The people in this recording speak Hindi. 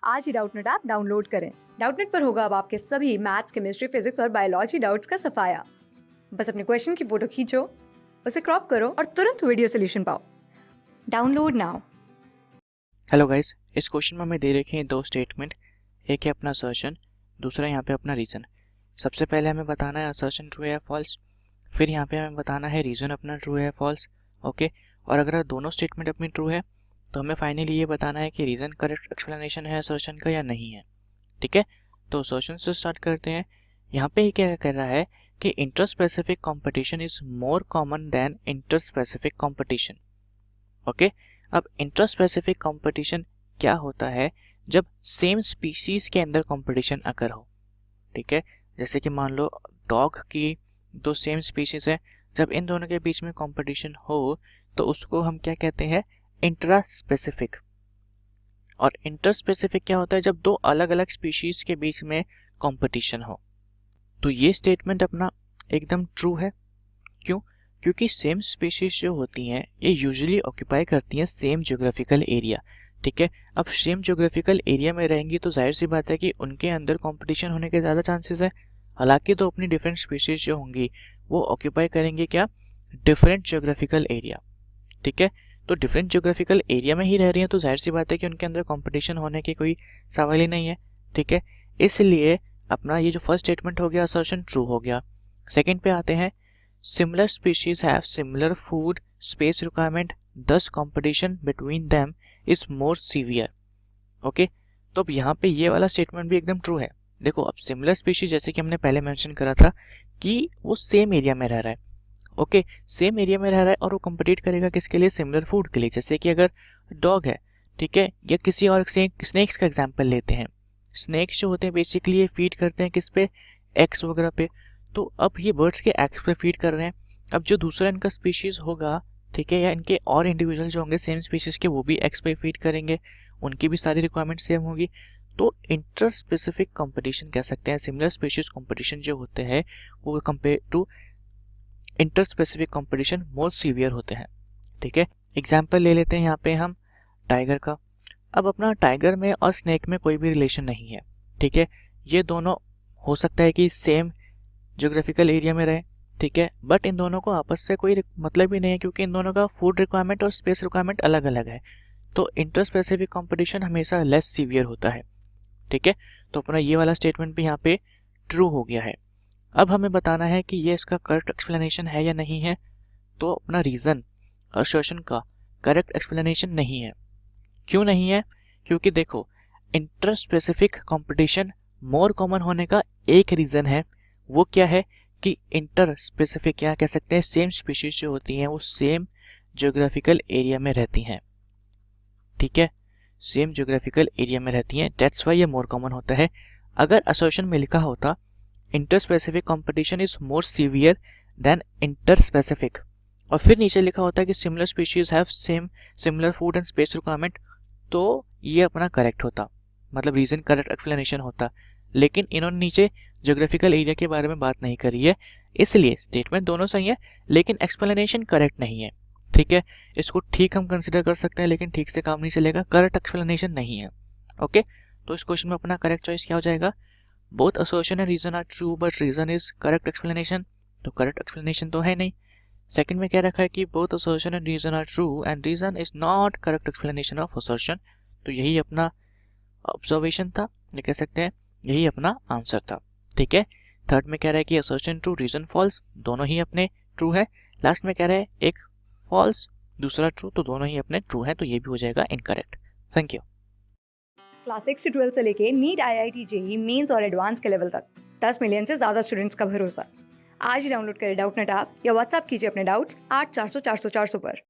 आज ही डाउटनेट ऐप डाउनलोड करें। डाउटनेट पर होगा अब आपके सभी मैथ्स, केमिस्ट्री, फिजिक्स और बायोलॉजी डाउट्स का सफाया। बस अपने क्वेश्चन की फोटो खींचो, उसे क्रॉप करो और तुरंत वीडियो सोल्यूशन पाओ। Download now. हेलो गाइस, इस क्वेश्चन में हमें दे रखे हैं दो स्टेटमेंट। एक है अपना असर्शन, दूसरा यहाँ पे अपना रीज़न। सबसे पहले हमें बताना है असर्शन ट्रू है या फॉल्स, फिर यहाँ पे हमें बताना है रीज़न अपना ट्रू है या फॉल्स। ओके, और अगर दोनों स्टेटमेंट अपनी ट्रू है तो हमें फाइनली ये बताना है कि रीज़न करेक्ट एक्सप्लेनेशन है असर्शन का या नहीं है। ठीक है, तो असर्शन से स्टार्ट करते हैं। यहाँ पे ये क्या कह रहा है कि interspecific competition is more common than interspecific competition. Okay, अब इंटर स्पेसिफिक कंपटीशन क्या होता है? जब सेम स्पीशीज के अंदर कंपटीशन अकर हो। ठीक है, जैसे कि मान लो डॉग की दो सेम स्पीशीज है, जब इन दोनों के बीच में कंपटीशन हो तो उसको हम क्या कहते हैं? Intra specific. और इंटर स्पेसिफिक क्या होता है? जब दो अलग अलग स्पीशीज के बीच में कंपटीशन हो। तो ये स्टेटमेंट अपना एकदम ट्रू है। क्यों? क्योंकि सेम स्पीशीज जो होती हैं ये यूजुअली ऑक्यूपाई करती हैं सेम ज्योग्राफिकल एरिया। ठीक है, अब सेम ज्योग्राफिकल एरिया में रहेंगी तो जाहिर सी बात है कि उनके अंदर कंपटीशन होने के ज़्यादा चांसेस है। हालांकि तो अपनी डिफरेंट स्पीशीज जो होंगी वो ऑक्यूपाई करेंगे क्या? Different geographical area. ठीक है, तो डिफरेंट ज्योग्राफिकल एरिया में ही रह रही हैं तो जाहिर सी बात है कि उनके अंदर कंपटीशन होने की कोई सवाल ही नहीं है। ठीक है, इसलिए अपना ये जो फर्स्ट स्टेटमेंट हो गया असर्शन ट्रू हो गया। सेकेंड पे आते हैं, similar species have similar food space requirement, thus competition between them is more severe. Okay, तो अब यहाँ पे ये वाला स्टेटमेंट भी एकदम ट्रू है। देखो, अब सिमिलर स्पीशीज जैसे कि हमने पहले मेंशन करा था कि वो सेम एरिया में रह रहा है। ओके, सेम एरिया में रह रहा है और वो कम्पिटिट करेगा किसके लिए? सिमिलर फूड के लिए। जैसे कि अगर डॉग है, ठीक है, या किसी और स्नेक्स का एग्जाम्पल लेते हैं। स्नेक्स जो होते हैं बेसिकली ये फीड करते हैं किस पे? एग्स वगैरह पे। तो अब ये बर्ड्स के एग्स पे फीड कर रहे हैं। अब जो दूसरा इनका स्पीशीज होगा, ठीक है, या इनके और इंडिविजुअल जो होंगे सेम स्पीशीज के, वो भी एग्स पे फीड करेंगे, उनकी भी सारी रिक्वायरमेंट सेम होगी। तो इंटर स्पेसिफिक कंपटीशन कह सकते हैं। सिमिलर स्पीशीज कंपटीशन जो होते हैं वो compare to interspecific competition more severe होते हैं। ठीक है, एग्जाम्पल ले लेते हैं यहाँ पे हम टाइगर का। अब अपना टाइगर में और स्नेक में कोई भी रिलेशन नहीं है। ठीक है, ये दोनों हो सकता है कि सेम ज्योग्राफिकल एरिया में रहे, ठीक है, बट इन दोनों को आपस से कोई मतलब ही नहीं है क्योंकि इन दोनों का फूड रिक्वायरमेंट और स्पेस रिक्वायरमेंट अलग अलग है। तो इंटर स्पेसिफिक कंपटीशन हमेशा लेस सीवियर होता है। ठीक है, तो अपना ये वाला स्टेटमेंट भी यहाँ पे ट्रू हो गया है। अब हमें बताना है कि ये इसका करेक्ट एक्सप्लेनेशन है या नहीं है। तो अपना रीजन असर्शन का करेक्ट एक्सप्लेनेशन नहीं है। क्यों नहीं है? क्योंकि देखो, inter specific competition more common होने का एक रीजन है, वो क्या है कि इंटर स्पेसिफिक क्या कह सकते हैं? सेम स्पीशीज जो होती हैं वो सेम ज्योग्राफिकल एरिया में रहती हैं। ठीक है, सेम ज्योग्राफिकल एरिया में रहती हैं, दैट्स वाई ये मोर कॉमन होता है। अगर असर्शन में लिखा होता interspecific competition is more severe than interspecific, और फिर नीचे लिखा होता है कि similar species have same similar food and space requirement, तो ये अपना करेक्ट होता, मतलब रीजन करेक्ट एक्सप्लेनेशन होता। लेकिन इन्होंने नीचे ज्योग्राफिकल एरिया के बारे में बात नहीं करी है, इसलिए स्टेटमेंट दोनों सही है लेकिन एक्सप्लेनेशन करेक्ट नहीं है। ठीक है, इसको ठीक हम कंसिडर कर सकते हैं लेकिन ठीक से काम नहीं चलेगा, करेक्ट एक्सप्लेनेशन नहीं है। ओके, तो इस क्वेश्चन में अपना करेक्ट चॉइस क्या हो जाएगा? Both assertion and reason are true but reason is correct explanation, तो करेक्ट एक्सप्लेनेशन तो है नहीं। सेकंड में क्या रखा है कि both assertion and reason are true and reason is not correct explanation of assertion, तो यही अपना ऑब्जर्वेशन था, ये कह सकते हैं यही अपना आंसर था। ठीक है, थर्ड में कह रहा है कि असर्शन ट्रू रीजन फॉल्स, दोनों ही अपने ट्रू है। लास्ट में कह रहा है एक फॉल्स दूसरा ट्रू, तो दोनों ही अपने ट्रू है, तो ये भी हो जाएगा इनकरेक्ट। Thank you. क्लास 6 से 12 से लेके नीट, IIT, जेईई मेंस और एडवांस के लेवल तक 10 मिलियन से ज्यादा स्टूडेंट्स का भरोसा। आज ही डाउनलोड करें डाउटनेट ऐप या व्हाट्सएप कीजिए अपने डाउट्स 8400 400 400 पर।